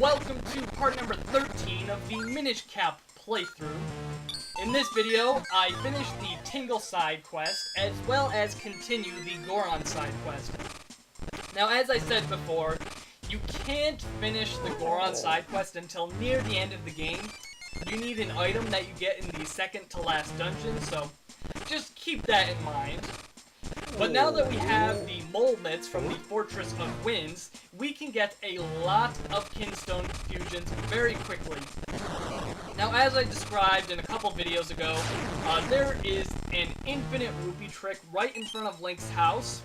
welcome to part number 13 of the Minish Cap playthrough. In this video, I finished the Tingle side quest, as well as continue the Goron side quest. Now, as I said before, you can't finish the Goron side quest until near the end of the game. You need an item that you get in the second to last dungeon, so just keep that in mind. But now that we have the mole mitts from the Fortress of Winds, we can get a lot of Kinstone fusions very quickly. Now, as I described in a couple videos ago, there is an infinite rupee trick right in front of Link's house.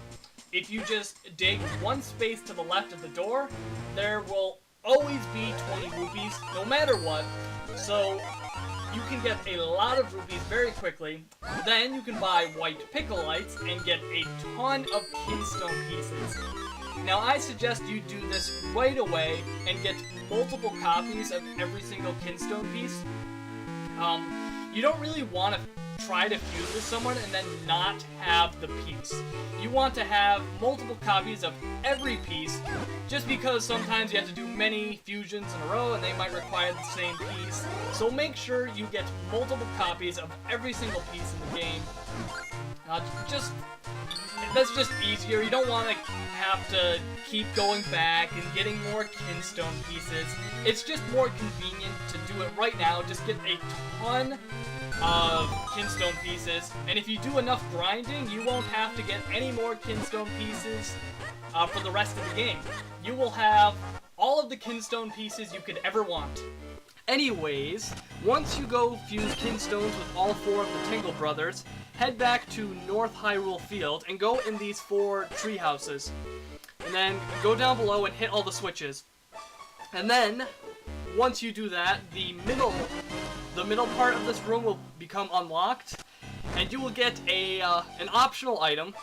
If you just dig one space to the left of the door, there will always be 20 rupees, no matter what. So you can get a lot of rupees very quickly. Then you can buy white pickle lights and get a ton of Kinstone pieces. Now, I suggest you do this right away and get multiple copies of every single Kinstone piece. You don't really want to try to fuse with someone and then not have the piece. You want to have multiple copies of every piece, just because sometimes you have to do many fusions in a row and they might require the same piece. So make sure you get multiple copies of every single piece in the game. That's just easier. You don't want to have to keep going back and getting more Kinstone pieces. It's just more convenient to do it right now. Just get a ton of Kinstone pieces, and if you do enough grinding, you won't have to get any more Kinstone pieces for the rest of the game. You will have all of the Kinstone pieces you could ever want. Anyways, once you go fuse Kinstones with all 4 of the Tingle Brothers, head back to North Hyrule Field and go in these 4 tree houses. And then go down below and hit all the switches. And then, once you do that, the middle part of this room will become unlocked, and you will get an optional item.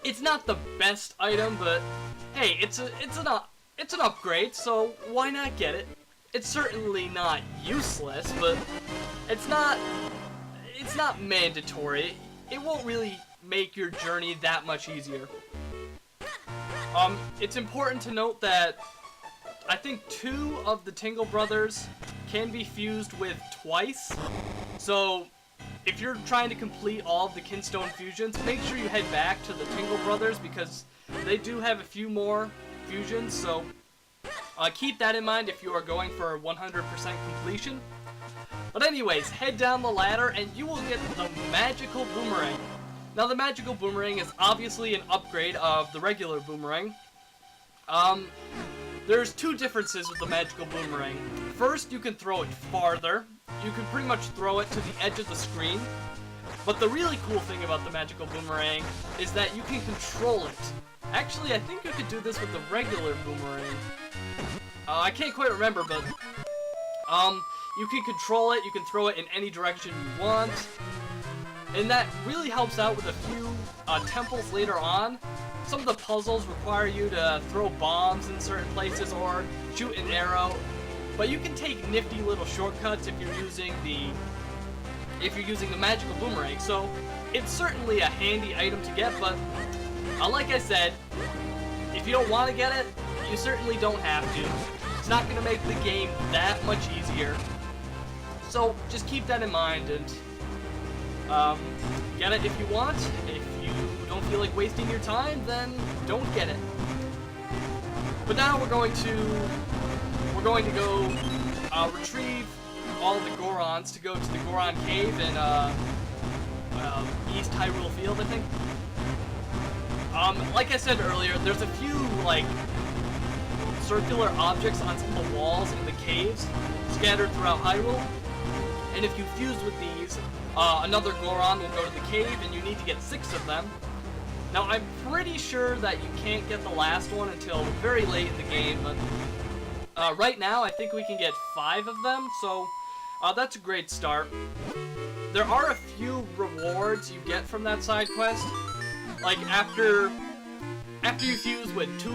It's not the best item, but hey, it's an upgrade, so why not get it? It's certainly not useless, but it's not mandatory. It won't really make your journey that much easier. It's important to note that I think 2 of the Tingle Brothers can be fused with twice. So if you're trying to complete all of the Kinstone fusions, make sure you head back to the Tingle Brothers, because they do have a few more fusions. So keep that in mind if you are going for 100% completion. But anyways, head down the ladder and you will get the magical boomerang. Now, the magical boomerang is obviously an upgrade of the regular boomerang. There's 2 differences with the magical boomerang. First, you can throw it farther. You can pretty much throw it to the edge of the screen. But the really cool thing about the magical boomerang is that you can control it. Actually, I think you could do this with the regular boomerang. I can't quite remember, but you can control it. You can throw it in any direction you want. And that really helps out with a few temples later on. Some of the puzzles require you to throw bombs in certain places or shoot an arrow, but you can take nifty little shortcuts if you're using the magical boomerang. So it's certainly a handy item to get, but like I said, if you don't want to get it, you certainly don't have to. It's not going to make the game that much easier. So just keep that in mind and get it if you want. If you don't feel like wasting your time, then don't get it. But now we're going to go retrieve all of the Gorons to go to the Goron Cave in East Hyrule Field, I think. Like I said earlier, there's a few like circular objects on some of the walls in the caves scattered throughout Hyrule, and if you fuse with these, another Goron will go to the cave, and you need to get 6 of them. Now, I'm pretty sure that you can't get the last one until very late in the game, but right now I think we can get 5 of them, so that's a great start. There are a few rewards you get from that side quest. Like after you fuse with 2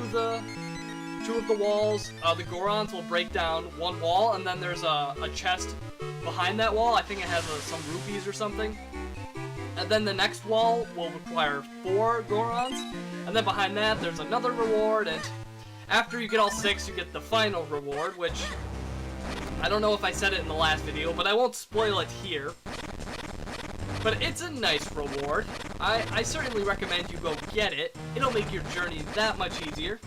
of the walls, the Gorons will break down 1 wall, and then there's a chest behind that wall. I think it has some rupees or something. And then the next wall will require 4 Gorons, and then behind that there's another reward, and after you get all 6, you get the final reward, which I don't know if I said it in the last video, but I won't spoil it here. But it's a nice reward. I certainly recommend you go get it. It'll make your journey that much easier.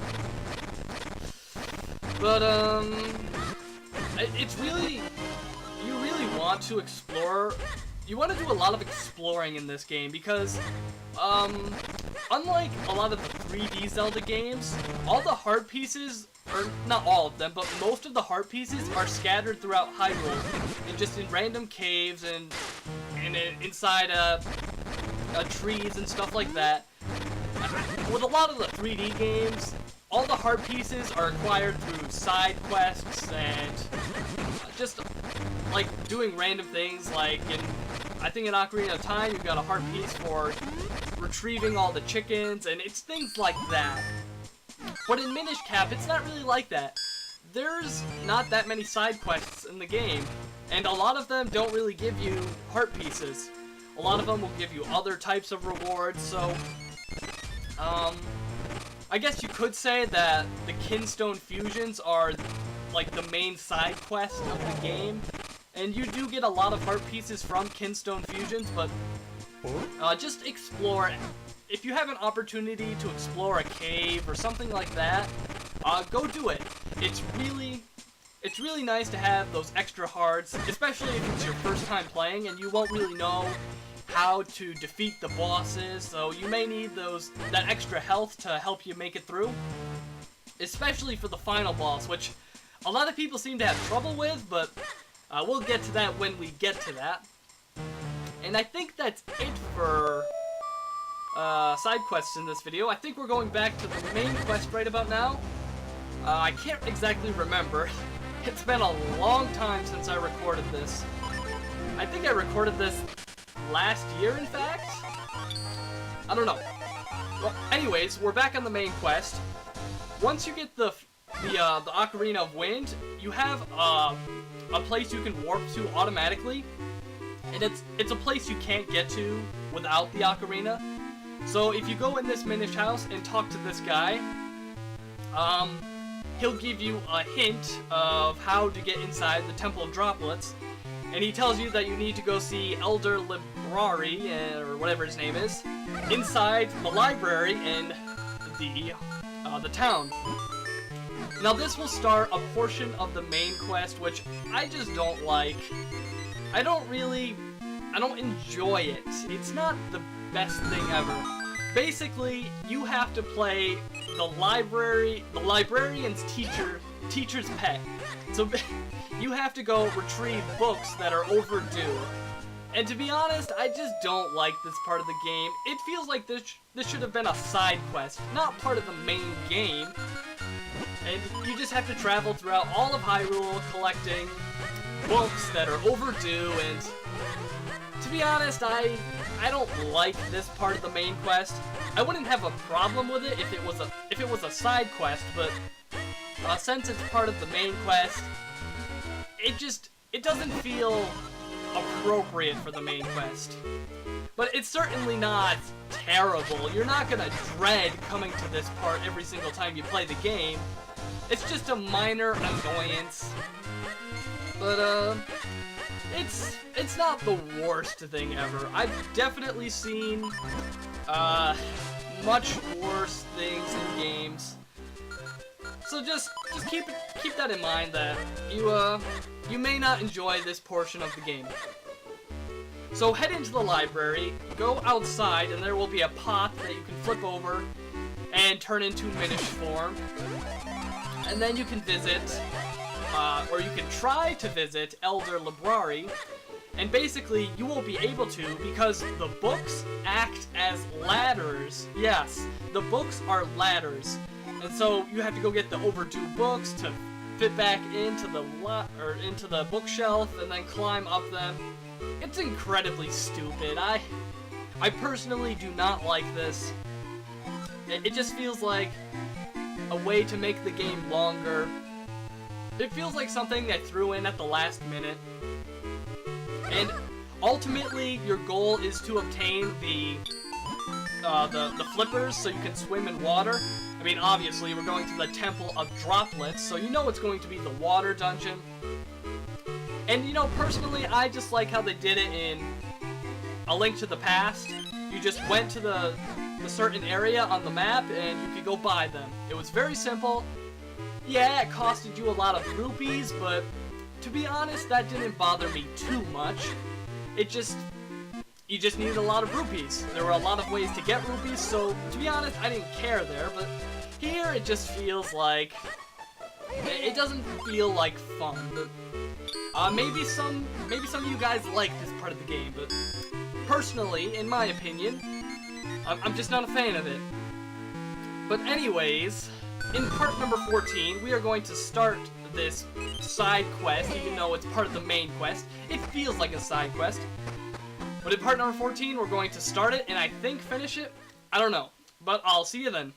But, it's really, you really want to explore, you want to do a lot of exploring in this game because, unlike a lot of the 3D Zelda games, all the heart pieces, or not all of them, but most of the heart pieces are scattered throughout Hyrule, and just in random caves and inside trees and stuff like that. With a lot of the 3D games, all the heart pieces are acquired through side quests and just like doing random things. Like I think in Ocarina of Time, you've got a heart piece for retrieving all the chickens, and it's things like that. But in Minish Cap, it's not really like that. There's not that many side quests in the game, and a lot of them don't really give you heart pieces. A lot of them will give you other types of rewards, so I guess you could say that the Kinstone Fusions are like the main side quest of the game, and you do get a lot of heart pieces from Kinstone Fusions, but just explore. If you have an opportunity to explore a cave or something like that, go do it. It's really nice to have those extra hearts, especially if it's your first time playing and you won't really know how to defeat the bosses, so you may need that extra health to help you make it through. Especially for the final boss, which a lot of people seem to have trouble with, but we'll get to that when we get to that. And I think that's it for side quests in this video. I think we're going back to the main quest right about now. I can't exactly remember. It's been a long time since I recorded this. I think I recorded this last year, in fact? I don't know. Well, anyways, we're back on the main quest. Once you get the Ocarina of Wind, you have a place you can warp to automatically, and it's a place you can't get to without the Ocarina. So if you go in this Minish house and talk to this guy, he'll give you a hint of how to get inside the Temple of Droplets, and he tells you that you need to go see Elder Librari, or whatever his name is, inside the library in the town. Now this will start a portion of the main quest, which I just don't like. I don't enjoy it. It's not the best thing ever. Basically, you have to play the librarian's teacher's pet. So you have to go retrieve books that are overdue. And to be honest, I just don't like this part of the game. It feels like this should have been a side quest, not part of the main game. And you just have to travel throughout all of Hyrule collecting books that are overdue, and to be honest, I don't like this part of the main quest. I wouldn't have a problem with it if it was a side quest, but since it's part of the main quest, it doesn't feel appropriate for the main quest. But it's certainly not terrible. You're not gonna dread coming to this part every single time you play the game. It's just a minor annoyance. But it's not the worst thing ever. I've definitely seen much worse things in games. So just keep that in mind, that you may not enjoy this portion of the game. So head into the library, go outside, and there will be a pot that you can flip over and turn into Minish form. And then you can visit, or you can try to visit Elder Librari, and basically you won't be able to because the books act as ladders. Yes, the books are ladders. And so you have to go get the overdue books to fit back into the bookshelf and then climb up them. It's incredibly stupid. I personally do not like this. It just feels like a way to make the game longer. It feels like something they threw in at the last minute. And ultimately, your goal is to obtain the flippers so you can swim in water. I mean, obviously, we're going to the Temple of Droplets, so you know it's going to be the water dungeon. And, you know, personally, I just like how they did it in A Link to the Past. You just went to the certain area on the map, and you could go buy them. It was very simple. Yeah, it costed you a lot of rupees, but to be honest, that didn't bother me too much. You just needed a lot of rupees. There were a lot of ways to get rupees, so to be honest, I didn't care there, but here it just feels like... It doesn't feel like fun. But, maybe some of you guys like this part of the game, but personally, in my opinion, I'm just not a fan of it. But anyways, in part number 14, we are going to start this side quest, even though it's part of the main quest. It feels like a side quest. But in part number 14, we're going to start it, and I think finish it. I don't know. But I'll see you then.